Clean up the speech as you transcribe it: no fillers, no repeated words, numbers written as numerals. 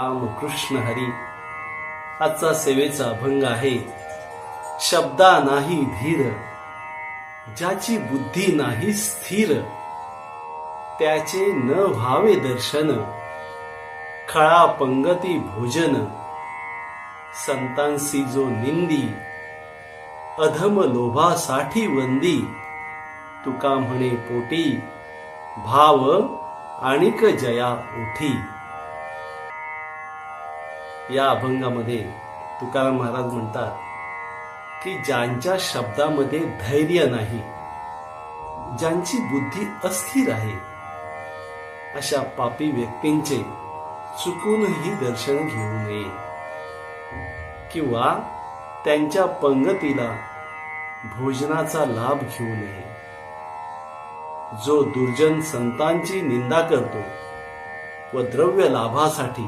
राम कृष्ण हरी. आजचा सेवेचा अभंग आहे. शब्दा नाही धीर, ज्याची बुद्धी नाही स्थिर, त्याचे न व्हावे दर्शन, खळा पंगती भोजन. संतांसी जो निंदी, अधम लोभासाठी वंदी. तुका म्हणे पोटी, भाव आणिक जया उठी. या अभंगामध्ये तुकाराम महाराज म्हणतात की ज्यांच्या शब्दामध्ये धैर्य नाही, ज्यांची बुद्धी अस्थिर आहे, अशा पापी व्यक्तींचे चुकूनही दर्शन घेऊ नये किंवा त्यांच्या पंगतीला भोजनाचा लाभ घेऊ नये. जो दुर्जन संतांची निंदा करतो व द्रव्य लाभासाठी